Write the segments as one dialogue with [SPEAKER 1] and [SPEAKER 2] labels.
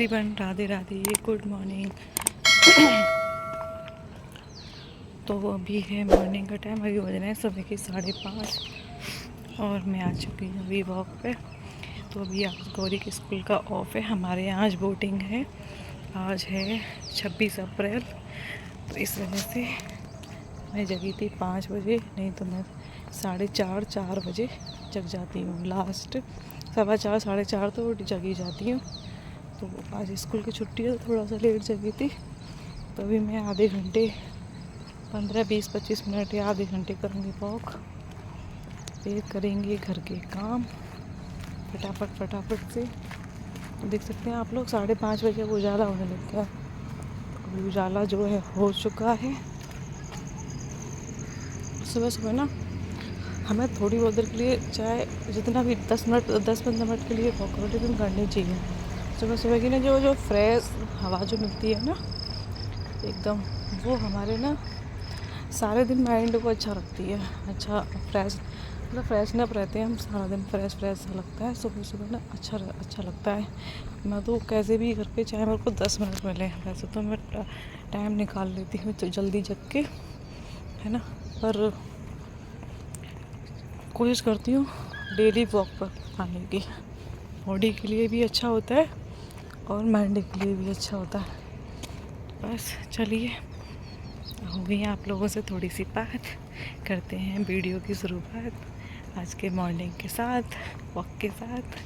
[SPEAKER 1] Everyone, Radhe Radhe, good morning. तो अभी है मॉर्निंग का टाइम, अभी बज रहे हैं सुबह के 5:30 और मैं आ चुकी हूँ अभी वॉक पे। तो अभी आज गौरी के स्कूल का ऑफ है, हमारे यहाँ आज बोटिंग है। आज है 26 अप्रैल, तो इस वजह से मैं जगी थी 5 बजे, नहीं तो मैं 4:30 बजे जग जाती हूँ। लास्ट 4:15 4:30 तो जगी जाती हूँ। तो आज स्कूल की छुट्टी है तो थोड़ा सा लेट जगी थी। तो अभी मैं आधे घंटे 15-20-25 मिनट या आधे घंटे करूँगी वॉक, फिर करेंगे घर के काम फटाफट से। देख सकते हैं आप लोग 5:30 बजे अब उजाला होने लग गया। अभी उजाला जो है हो चुका है। सुबह सुबह ना हमें थोड़ी बहुत देर के लिए, चाहे जितना भी 10-15 मिनट के लिए वॉक लेकिन करनी चाहिए। सुबह सुबह की ना जो फ्रेश हवा जो मिलती है ना एकदम, वो हमारे ना सारे दिन माइंड को अच्छा रखती है। अच्छा फ्रेशनअप रहते हैं हम, सारा दिन फ्रेश लगता है। सुबह सुबह ना अच्छा लगता है। मैं तो कैसे भी करके, चाहे मेरे को 10 मिनट मिले, वैसे तो मैं टाइम निकाल लेती हूँ तो जल्दी जग के, है ना। पर कोशिश करती हूँ डेली वॉक पर आने की। बॉडी के लिए भी अच्छा होता है और माइंड के लिए भी अच्छा होता है। बस चलिए, हो गई आप लोगों से थोड़ी सी बात, करते हैं वीडियो की शुरुआत आज के मॉर्निंग के साथ, वॉक के साथ।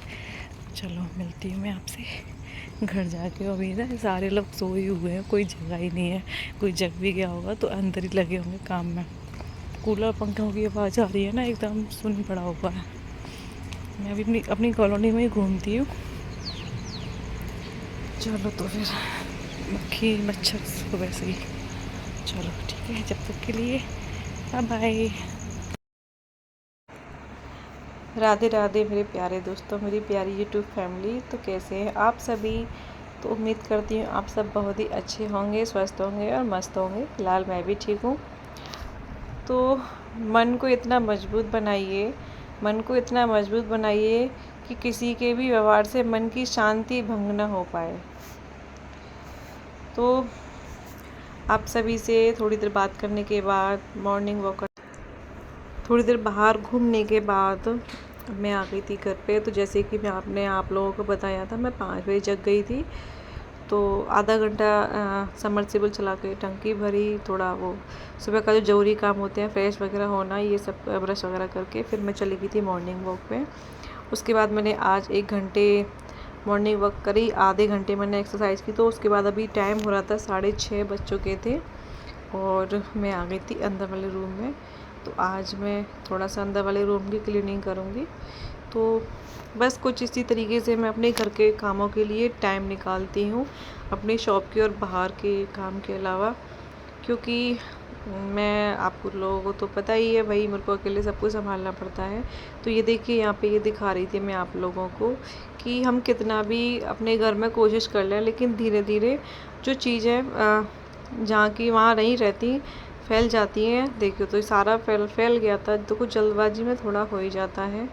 [SPEAKER 1] चलो मिलती हूँ मैं आपसे घर जाके। अभी ना सारे लोग सोए हुए हैं, कोई जगह ही नहीं है। कोई जग भी गया होगा तो अंदर ही लगे होंगे काम में। कूलर पंखों की आवाज़ आ रही है ना, एकदम सुन पड़ा हुआ है। मैं अभी अपनी कॉलोनी में ही घूमती हूँ। चलो तो फिर मक्खी मच्छर सुबह से ही, चलो ठीक है, जब तक के लिए बाय बाय। राधे राधे मेरे प्यारे दोस्तों, मेरी प्यारी यूट्यूब फैमिली। तो कैसे हैं आप सभी? तो उम्मीद करती हूँ आप सब बहुत ही अच्छे होंगे, स्वस्थ होंगे और मस्त होंगे। फिलहाल मैं भी ठीक हूँ। तो मन को इतना मजबूत बनाइए कि किसी के भी व्यवहार से मन की शांति भंग न हो पाए। तो आप सभी से थोड़ी देर बात करने के बाद, मॉर्निंग वॉक थोड़ी देर बाहर घूमने के बाद मैं आ गई थी घर पे। तो जैसे कि मैं आप लोगों को बताया था, मैं 5 बजे जग गई थी। तो आधा घंटा समरसेबल चला के टंकी भरी, थोड़ा वो सुबह का जो ज़रूरी काम होते हैं, फ्रेश वगैरह होना, ये सब ब्रश वगैरह करके फिर मैं चली गई थी मॉर्निंग वॉक पे। उसके बाद मैंने आज 1 घंटे मॉर्निंग वॉक करी, आधे घंटे मैंने एक्सरसाइज की। तो उसके बाद अभी टाइम हो रहा था 6:30 बज चुके थे और मैं आ गई थी अंदर वाले रूम में। तो आज मैं थोड़ा सा अंदर वाले रूम की क्लीनिंग करूँगी। तो बस कुछ इसी तरीके से मैं अपने घर के कामों के लिए टाइम निकालती हूँ, अपनी शॉप के और बाहर के काम के अलावा। क्योंकि मैं, आप लोगों को तो पता ही है भाई, मेरे को अकेले सब कुछ संभालना पड़ता है। तो ये देखिए, यहाँ पे ये दिखा रही थी मैं आप लोगों को कि हम कितना भी अपने घर में कोशिश कर लें, लेकिन धीरे धीरे जो चीज़ें जहाँ की वहाँ नहीं रहती, फैल जाती हैं। देखिए तो सारा फैल गया था, तो कुछ जल्दबाजी में थोड़ा हो ही जाता है।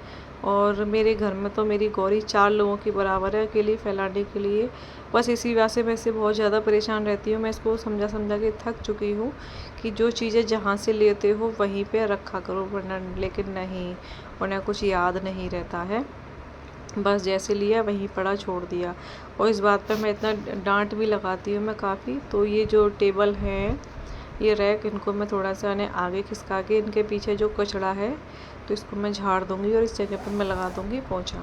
[SPEAKER 1] और मेरे घर में तो मेरी गौरी 4 लोगों की बराबर है अकेली फैलाने के लिए। बस इसी वजह से मैं इससे बहुत ज़्यादा परेशान रहती हूँ। मैं इसको समझा के थक चुकी हूँ कि जो चीज़ें जहाँ से लेते हो वहीं पे रखा करो, वरना लेकिन नहीं, उन्हें कुछ याद नहीं रहता है। बस जैसे लिया वहीं पड़ा छोड़ दिया। और इस बात पर मैं इतना डांट भी लगाती हूँ मैं काफ़ी। तो ये जो टेबल है, ये रैक, इनको मैं थोड़ा सा ने आगे खिसका के, इनके पीछे जो कचरा है तो इसको मैं झाड़ दूँगी और इस जगह पर मैं लगा दूँगी पोंछा।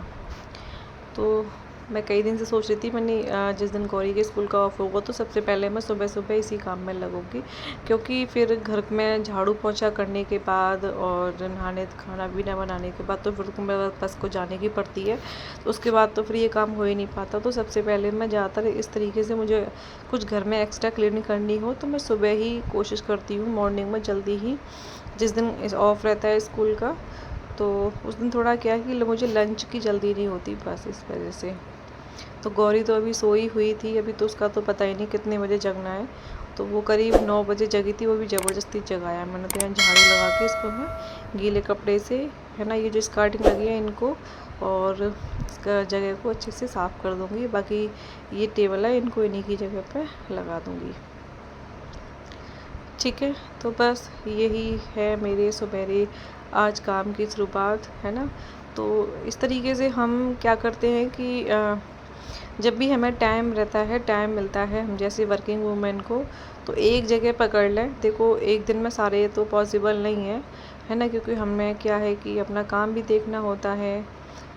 [SPEAKER 1] तो मैं कई दिन से सोच रही थी, मैंने जिस दिन गौरी के स्कूल का ऑफ होगा तो सबसे पहले मैं सुबह सुबह इसी काम में लगूँगी। क्योंकि फिर घर में झाड़ू पोंछा करने के बाद और नहाने खाना पीना बनाने के बाद तो फिर तो मेरे पास को जाने की पड़ती है। तो उसके बाद तो फिर ये काम हो ही नहीं पाता। तो सबसे पहले मैं ज़्यादातर इस तरीके से, मुझे कुछ घर में एक्स्ट्रा क्लीनिंग करनी हो तो मैं सुबह ही कोशिश करती हूँ, मॉर्निंग में जल्दी ही, जिस दिन ऑफ रहता है स्कूल का। तो उस दिन थोड़ा क्या है कि मुझे लंच की जल्दी नहीं होती, बस इस वजह से। तो गौरी तो अभी सोई हुई थी, अभी तो उसका तो पता ही नहीं कितने बजे जगना है। तो वो करीब 9 बजे जगी थी, वो भी ज़बरदस्ती जगाया मैंने। तो यहाँ झाड़ू लगा के इसको मैं गीले कपड़े से, है ना, ये जो स्कार्टिंग लगी है इनको और इसका जगह को अच्छे से साफ़ कर दूँगी। बाकी ये टेबल है, इनको इन्हीं की जगह पे लगा दूँगी। ठीक है, तो बस यही है मेरे सुबेरे आज काम की शुरुआत, है ना। तो इस तरीके से हम क्या करते हैं कि जब भी हमें टाइम रहता है, टाइम मिलता है, हम जैसे वर्किंग वूमेन को, तो एक जगह पकड़ लें। देखो एक दिन में सारे तो पॉसिबल नहीं है ना, क्योंकि हमें क्या है कि अपना काम भी देखना होता है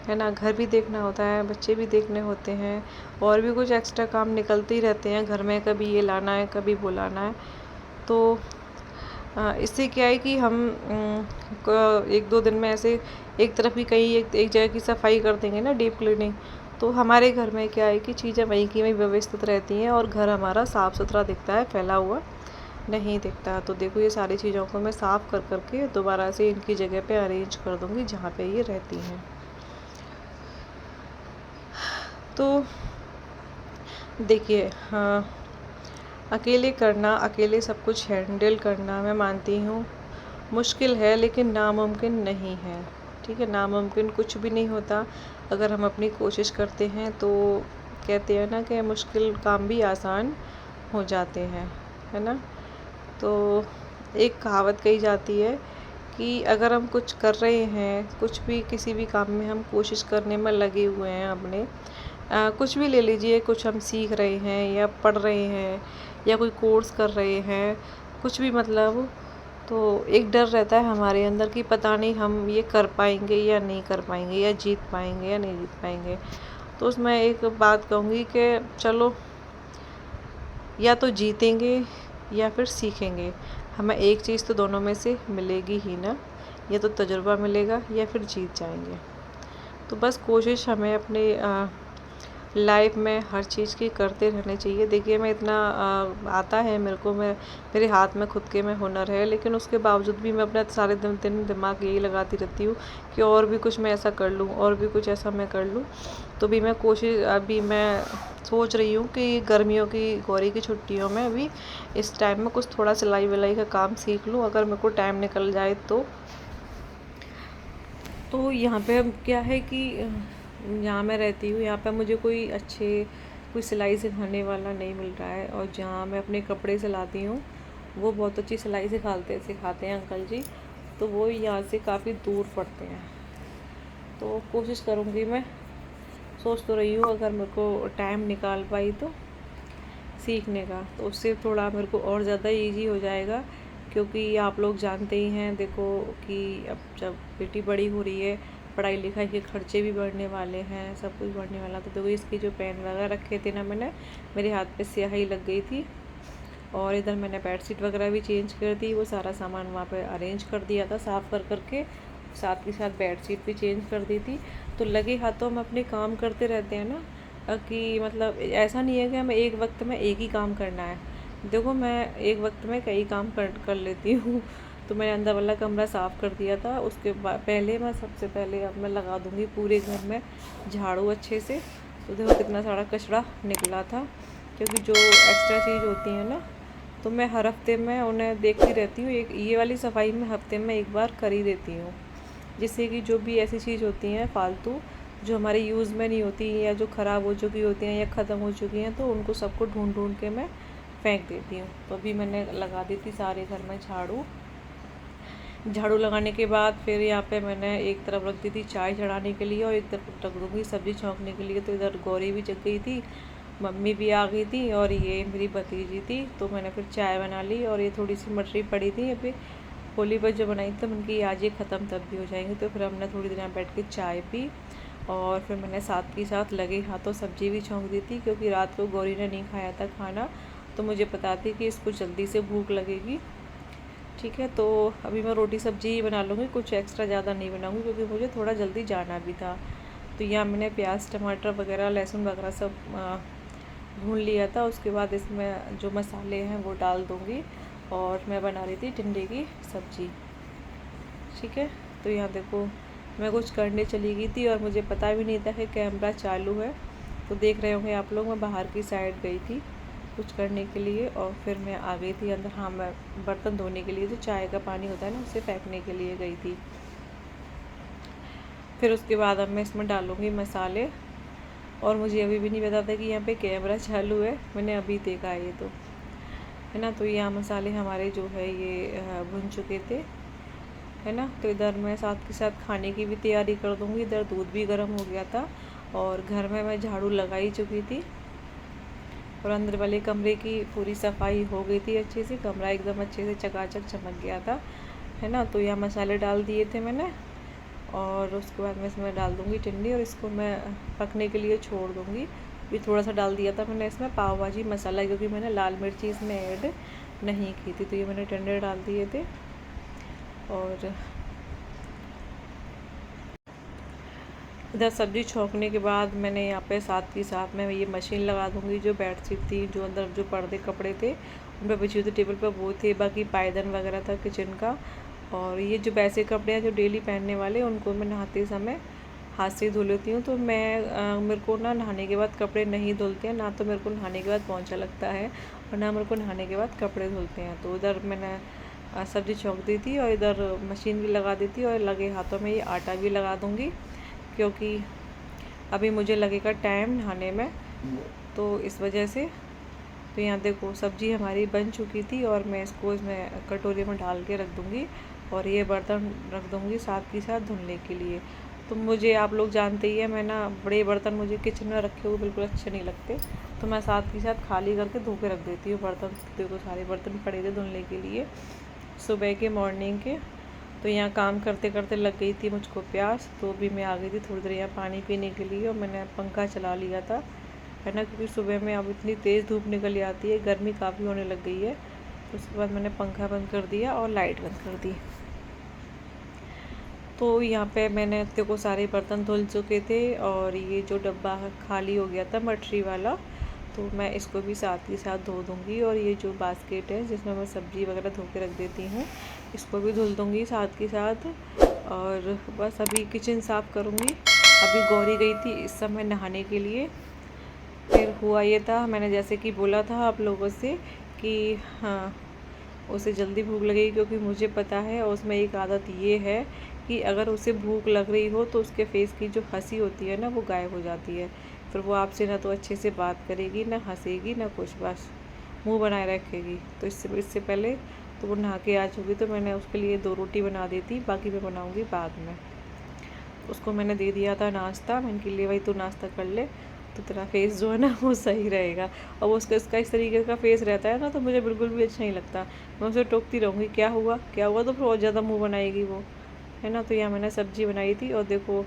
[SPEAKER 1] ना, घर भी देखना होता है, बच्चे भी देखने होते हैं, और भी कुछ एक्स्ट्रा काम निकलते ही रहते हैं घर में, कभी ये लाना है, कभी वो लाना है। तो इससे क्या है कि हम 1-2 दिन में ऐसे एक तरफ ही कहीं एक जगह की सफाई कर देंगे ना, डीप क्लीनिंग, तो हमारे घर में क्या है कि चीज़ें वहीं की वहीं व्यवस्थित रहती हैं और घर हमारा साफ़ सुथरा दिखता है, फैला हुआ नहीं दिखता। तो देखो ये सारी चीज़ों को मैं साफ़ कर करके दोबारा से इनकी जगह पे अरेंज कर दूँगी जहाँ पे ये रहती हैं। तो देखिए, हाँ, अकेले करना, अकेले सब कुछ हैंडल करना, मैं मानती हूँ मुश्किल है, लेकिन नामुमकिन नहीं है। ठीक है, नामुमकिन कुछ भी नहीं होता अगर हम अपनी कोशिश करते हैं। तो कहते हैं ना कि मुश्किल काम भी आसान हो जाते हैं, है ना। तो एक कहावत कही जाती है कि अगर हम कुछ कर रहे हैं, कुछ भी किसी भी काम में हम कोशिश करने में लगे हुए हैं अपने, कुछ भी ले लीजिए, कुछ हम सीख रहे हैं या पढ़ रहे हैं या कोई कोर्स कर रहे हैं, कुछ भी मतलब, तो एक डर रहता है हमारे अंदर कि पता नहीं हम ये कर पाएंगे या नहीं कर पाएंगे, या जीत पाएंगे या नहीं जीत पाएंगे। तो उसमें एक बात कहूँगी कि चलो, या तो जीतेंगे या फिर सीखेंगे, हमें एक चीज़ तो दोनों में से मिलेगी ही ना, या तो तजुर्बा मिलेगा या फिर जीत जाएंगे। तो बस कोशिश हमें अपने लाइफ में हर चीज़ की करते रहने चाहिए। देखिए मैं इतना आता है मेरे को, मेरे हाथ में खुद के में हुनर है, लेकिन उसके बावजूद भी मैं अपना सारे दिन दिमाग यही लगाती रहती हूँ कि और भी कुछ मैं ऐसा कर लूँ, और भी कुछ ऐसा मैं कर लूँ। तो भी मैं कोशिश, अभी मैं सोच रही हूँ कि गर्मियों की, गौरी की छुट्टियों में अभी इस टाइम में कुछ थोड़ा सिलाई विलाई का काम सीख लूँ, अगर मेरे को टाइम निकल जाए तो यहाँ पे अब क्या है कि जहाँ मैं रहती हूँ यहाँ पे मुझे कोई सिलाई सिखाने वाला नहीं मिल रहा है, और जहाँ मैं अपने कपड़े सिलाती हूँ वो बहुत अच्छी सिलाई सिखाते हैं अंकल जी, तो वो यहाँ से काफ़ी दूर पड़ते हैं। तो कोशिश करूँगी, मैं सोच तो रही हूँ अगर मेरे को टाइम निकाल पाई तो सीखने का, तो उससे थोड़ा मेरे को और ज़्यादा ईजी हो जाएगा। क्योंकि आप लोग जानते ही हैं, देखो कि अब जब बेटी बड़ी हो रही है, पढ़ाई लिखाई के खर्चे भी बढ़ने वाले हैं, सब कुछ बढ़ने वाला। तो देखो इसकी जो पेन वगैरह रखे थे ना मैंने, मेरे हाथ पे स्याही लग गई थी, और इधर मैंने बेडशीट वगैरह भी चेंज कर दी, वो सारा सामान वहाँ पे अरेंज कर दिया था साफ़ कर करके, साथ के साथ बेडशीट भी चेंज कर दी थी। तो लगे हाथों हम अपने काम करते रहते हैं ना, कि मतलब ऐसा नहीं है कि हमें एक वक्त में एक ही काम करना है। देखो मैं एक वक्त में कई काम कर लेती हूँ। तो मैंने अंदर वाला कमरा साफ़ कर दिया था, उसके बाद सबसे पहले अब मैं लगा दूँगी पूरे घर में झाड़ू अच्छे से। तो देखो कितना सारा कचरा निकला था, क्योंकि जो एक्स्ट्रा चीज़ होती है ना, तो मैं हर हफ्ते में उन्हें देखती रहती हूँ। एक ये वाली सफाई मैं हफ्ते में एक बार कर ही देती हूँ, जिससे कि जो भी ऐसी चीज़ होती हैं फालतू, जो हमारे यूज़ में नहीं होती, या जो ख़राब हो चुकी होती हैं या ख़त्म हो चुकी हैं, तो उनको सबको ढूंढ के मैं फेंक देती हूँ। तो अभी मैंने लगा दी थी सारे घर में झाड़ू लगाने के बाद फिर यहाँ पे मैंने एक तरफ रख दी थी चाय चढ़ाने के लिए, और एक तरफ रख दूँगी सब्ज़ी छौंकने के लिए। तो इधर गौरी भी जग गई थी, मम्मी भी आ गई थी, और ये मेरी भतीजी थी। तो मैंने फिर चाय बना ली, और ये थोड़ी सी मटरी पड़ी थी अभी होली पर जो बनाई थी, उनकी आज ये ख़त्म तब भी हो जाएंगी। तो फिर हमने थोड़ी देर यहाँ बैठ के चाय पी, और फिर मैंने साथ के साथ लगे हाथों सब्ज़ी भी छौंक दी थी, क्योंकि रात को गौरी ने नहीं खाया था खाना, तो मुझे पता थी कि इसको जल्दी से भूख लगेगी। ठीक है, तो अभी मैं रोटी सब्ज़ी ही बना लूँगी, कुछ एक्स्ट्रा ज़्यादा नहीं बनाऊँगी, क्योंकि मुझे थोड़ा जल्दी जाना भी था। तो यहाँ मैंने प्याज टमाटर वगैरह लहसुन वगैरह सब भून लिया था। उसके बाद इसमें जो मसाले हैं वो डाल दूँगी, और मैं बना रही थी टिंडे की सब्ज़ी। ठीक है, तो यहाँ देखो मैं कुछ करने चली गई थी, और मुझे पता भी नहीं था कि कैमरा चालू है। तो देख रहे होंगे आप लोग, मैं बाहर की साइड गई थी कुछ करने के लिए, और फिर मैं आ गई थी अंदर। हाँ, मैं बर्तन धोने के लिए, जो चाय का पानी होता है ना, उसे फेंकने के लिए गई थी। फिर उसके बाद अब मैं इसमें डालूँगी मसाले। और मुझे अभी भी नहीं पता था कि यहाँ पे कैमरा चालू है, मैंने अभी देखा ये तो, है ना। तो यहाँ मसाले हमारे जो है ये भुन चुके थे, है ना। तो इधर मैं साथ के साथ खाने की भी तैयारी कर दूँगी। इधर दूध भी गर्म हो गया था और घर में मैं झाड़ू लगा ही चुकी थी और अंदर वाले कमरे की पूरी सफाई हो गई थी अच्छे से। कमरा एकदम अच्छे से चकाचक चमक गया था, है ना। तो यहाँ मसाले डाल दिए थे मैंने और उसके बाद मैं इसमें डाल दूँगी टिंडी और इसको मैं पकने के लिए छोड़ दूँगी। ये थोड़ा सा डाल दिया था मैंने इसमें पाव भाजी मसाला, क्योंकि मैंने लाल मिर्ची इसमें ऐड नहीं की थी। तो ये मैंने टिंडे डाल दिए थे और इधर सब्ज़ी छोंकने के बाद मैंने यहाँ पे साथ ही साथ में ये मशीन लगा दूँगी। जो बेडशीट थी, जो अंदर जो पर्दे कपड़े थे उन पर बिछी हुई थी टेबल पर, वो थे। बाकी पायदान वगैरह था किचन का। और ये जो वैसे कपड़े हैं जो डेली पहनने वाले, उनको मैं नहाते समय हाथ से धो लेती हूँ। तो मेरे को ना नहाने के बाद कपड़े नहीं धुलते हैं, ना तो मेरे को नहाने के बाद पोंछा लगता है और ना मेरे को नहाने के बाद कपड़े धुलते हैं। तो उधर मैंने सब्ज़ी छोंक दी थी और इधर मशीन भी लगा दी थी और लगे हाथों में ये आटा भी लगा दूँगी, क्योंकि अभी मुझे लगेगा टाइम नहाने में, तो इस वजह से। तो यहाँ देखो सब्ज़ी हमारी बन चुकी थी और मैं इसको इसमें कटोरी में डाल के रख दूँगी और ये बर्तन रख दूँगी साथ ही साथ धुलने के लिए। तो मुझे आप लोग जानते ही है, मैं ना बड़े बर्तन मुझे किचन में रखे हुए बिल्कुल अच्छे नहीं लगते, तो मैं साथ ही साथ खाली करके धो के रख देती हूँ बर्तन। देखो सारे बर्तन पड़े थे धुलने के लिए सुबह के मॉर्निंग के। तो यहाँ काम करते करते लग गई थी मुझको प्यास, तो भी मैं आ गई थी थोड़ी देर यहाँ पानी पीने के लिए और मैंने पंखा चला लिया था, है ना। क्योंकि सुबह में अब इतनी तेज़ धूप निकल आती है, गर्मी काफ़ी होने लग गई है। तो उसके बाद मैंने पंखा बंद कर दिया और लाइट बंद कर दी। तो यहाँ पे मैंने देखो सारे बर्तन धुल चुके थे और ये जो डब्बा खाली हो गया था मटरी वाला, तो मैं इसको भी साथ ही साथ धो दूँगी। और ये जो बास्केट है जिसमें मैं सब्ज़ी वगैरह धो के रख देती हूँ, इसको भी धुल दूँगी साथ के साथ। और बस अभी किचन साफ़ करूँगी। अभी गौरी गई थी इस समय नहाने के लिए। फिर हुआ ये था, मैंने जैसे कि बोला था आप लोगों से कि हाँ उसे जल्दी भूख लगेगी, क्योंकि मुझे पता है। और उसमें एक आदत ये है कि अगर उसे भूख लग रही हो तो उसके फेस की जो हंसी होती है ना, वो गायब हो जाती है। फिर वो आपसे ना तो अच्छे से बात करेगी, ना हंसेगी, ना कुछ, बस मुंह बनाए रखेगी। तो इससे पहले तो वो नहा के आ चुकी, तो मैंने उसके लिए 2 रोटी बना दी थी, बाकी मैं बनाऊँगी बाद में। उसको मैंने दे दिया था नाश्ता, मैंने के लिए भाई तू नाश्ता कर ले, तो तेरा फेस जो है ना वो सही रहेगा। और उसका इस तरीके का फेस रहता है ना, तो मुझे बिल्कुल भी अच्छा नहीं लगता। मैं उसे टोकती रहूँगी क्या हुआ क्या हुआ, तो फिर और ज़्यादा मुँह बनाएगी वो, है ना। तो यहाँ मैंने सब्ज़ी बनाई थी और देखो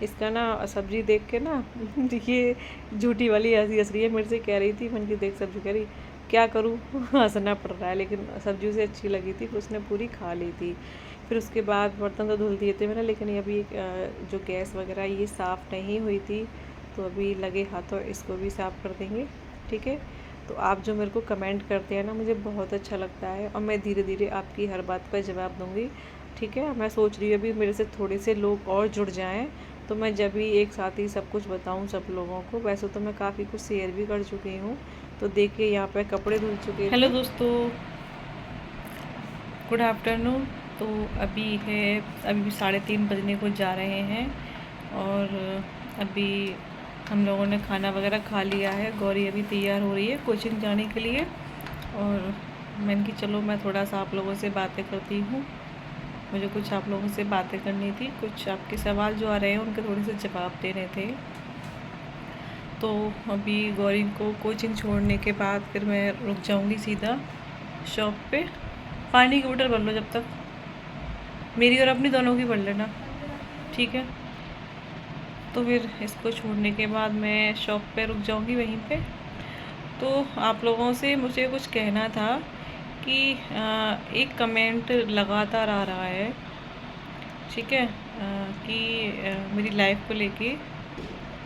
[SPEAKER 1] इसका ना सब्ज़ी देख के ना ये झूठी वाली हंसी हंस रही है मेरे से, कह रही थी मन की देख सब्ज़ी, कह रही क्या करूँ हंसना पड़ रहा है। लेकिन सब्ज़ी उसे अच्छी लगी थी, फिर उसने पूरी खा ली थी। फिर उसके बाद बर्तन तो धुल दिए थे मैंने, लेकिन अभी जो गैस वगैरह ये साफ़ नहीं हुई थी, तो अभी लगे हाथों इसको भी साफ़ कर देंगे, ठीक है। तो आप जो मेरे को कमेंट करते हैं ना, मुझे बहुत अच्छा लगता है और मैं धीरे धीरे आपकी हर बात पर जवाब दूँगी, ठीक है। मैं सोच रही हूँ अभी मेरे से थोड़े से लोग और जुड़ जाएं, तो मैं जब भी एक साथ ही सब कुछ बताऊँ सब लोगों को। वैसे तो मैं काफ़ी कुछ शेयर भी कर चुकी हूँ। तो देखिए यहाँ पे कपड़े धुल चुके हैं। हेलो दोस्तों, गुड आफ्टरनून। तो अभी 3:30 बजने को जा रहे हैं और अभी हम लोगों ने खाना वगैरह खा लिया है। गौरी अभी तैयार हो रही है कोचिंग जाने के लिए और मैंने कि चलो मैं थोड़ा सा आप लोगों से बातें करती हूँ। मुझे कुछ आप लोगों से बातें करनी थी, कुछ आपके सवाल जो आ रहे हैं उनके थोड़े से जवाब देने थे। तो अभी गौरी को कोचिंग छोड़ने के बाद फिर मैं रुक जाऊंगी सीधा शॉप पे। पानी की बोतल भर लो जब तक, मेरी और अपनी दोनों की भर लेना, ठीक है। तो फिर इसको छोड़ने के बाद मैं शॉप पे रुक जाऊंगी वहीं पे। तो आप लोगों से मुझे कुछ कहना था कि एक कमेंट लगातार आ रहा है, ठीक है, कि मेरी लाइफ को लेके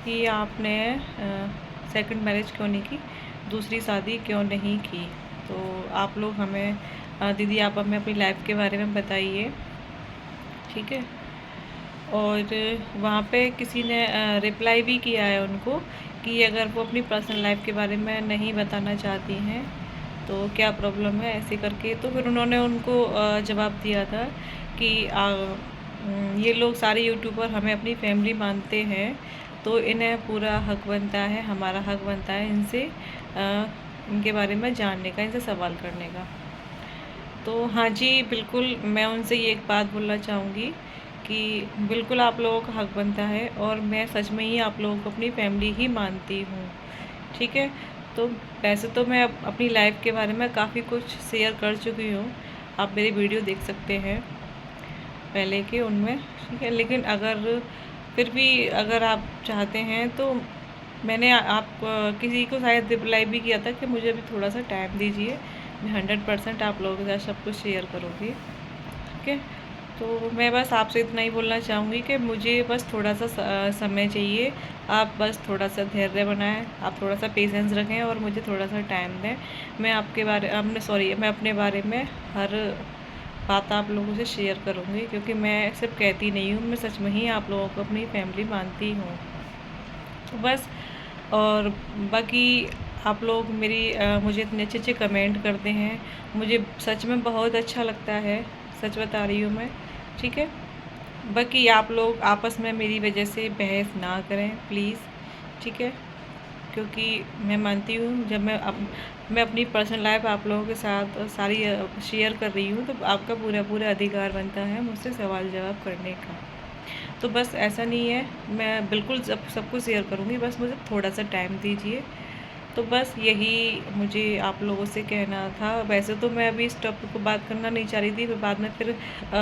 [SPEAKER 1] कि आपने सेकंड मैरिज क्यों नहीं की, दूसरी शादी क्यों नहीं की। तो आप लोग हमें दीदी आप हमें अपनी लाइफ के बारे में बताइए, ठीक है। और वहाँ पे किसी ने रिप्लाई भी किया है उनको कि अगर वो अपनी पर्सनल लाइफ के बारे में नहीं बताना चाहती हैं तो क्या प्रॉब्लम है, ऐसे करके। तो फिर उन्होंने उनको जवाब दिया था कि ये लोग सारे यूट्यूबर हमें अपनी फैमिली मानते हैं, तो इन्हें पूरा हक बनता है, हमारा हक बनता है इनसे इनके बारे में जानने का, इनसे सवाल करने का। तो हाँ जी, बिल्कुल मैं उनसे ये एक बात बोलना चाहूँगी कि बिल्कुल आप लोगों का हक बनता है, और मैं सच में ही आप लोगों को अपनी फैमिली ही मानती हूँ, ठीक है। तो वैसे तो मैं अपनी लाइफ के बारे में काफ़ी कुछ शेयर कर चुकी हूँ, आप मेरी वीडियो देख सकते हैं पहले के उनमें, ठीक है। लेकिन अगर फिर भी अगर आप चाहते हैं तो मैंने आप किसी को शायद रिप्लाई भी किया था कि मुझे अभी थोड़ा सा टाइम दीजिए, मैं 100% आप लोगों के साथ सब कुछ शेयर करूँगी, ठीक है। तो मैं बस आपसे इतना ही बोलना चाहूँगी कि मुझे बस थोड़ा सा समय चाहिए, आप बस थोड़ा सा धैर्य बनाएं, आप थोड़ा सा पेशेंस रखें और मुझे थोड़ा सा टाइम दें। मैं मैं अपने बारे में हर बात आप लोगों से शेयर करूँगी, क्योंकि मैं सिर्फ कहती नहीं हूँ, मैं सच में ही आप लोगों को अपनी फैमिली मानती हूँ। तो बस, और बाकी आप लोग मुझे इतने अच्छे अच्छे कमेंट करते हैं, मुझे सच में बहुत अच्छा लगता है, सच बता रही हूँ मैं, ठीक है। बाकी आप लोग आपस में मेरी वजह से बहस ना करें प्लीज़, ठीक है। क्योंकि मैं मानती हूँ जब मैं अपनी पर्सनल लाइफ आप लोगों के साथ सारी शेयर कर रही हूँ, तो आपका पूरा पूरा अधिकार बनता है मुझसे सवाल जवाब करने का। तो बस ऐसा नहीं है, मैं बिल्कुल सब कुछ शेयर करूँगी, बस मुझे थोड़ा सा टाइम दीजिए। तो बस यही मुझे आप लोगों से कहना था। वैसे तो मैं अभी इस टॉपिक को बात करना नहीं चाह रही थी, फिर बाद में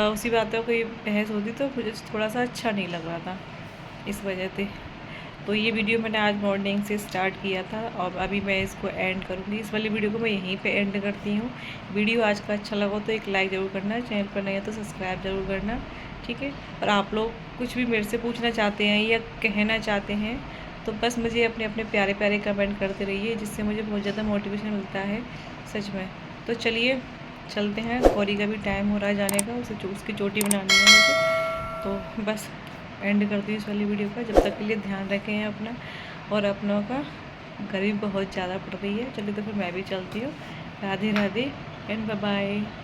[SPEAKER 1] उसी बातों की बहस होती तो मुझे थोड़ा सा अच्छा नहीं लग रहा था, इस वजह से। तो ये वीडियो मैंने आज मॉर्निंग से स्टार्ट किया था और अभी मैं इसको एंड करूँगी। इस वाली वीडियो को मैं यहीं पे एंड करती हूँ। वीडियो आज का अच्छा लगा तो एक लाइक ज़रूर करना, चैनल पर नहीं है तो सब्सक्राइब ज़रूर करना, ठीक है। और आप लोग कुछ भी मेरे से पूछना चाहते हैं या कहना चाहते हैं तो बस मुझे अपने अपने प्यारे प्यारे कमेंट करते रहिए, जिससे मुझे बहुत ज़्यादा मोटिवेशन मिलता है सच में। तो चलिए चलते हैं, गौरी का भी टाइम हो रहा है जाने का, उसकी चोटी बनानी है मुझे। तो बस एंड करती हूँ इस वाली वीडियो का। जब तक के लिए ध्यान रखें अपना और अपनों का। गर्मी बहुत ज़्यादा पड़ रही है। चलिए तो फिर मैं भी चलती हूँ। Radhe Radhe and bye bye.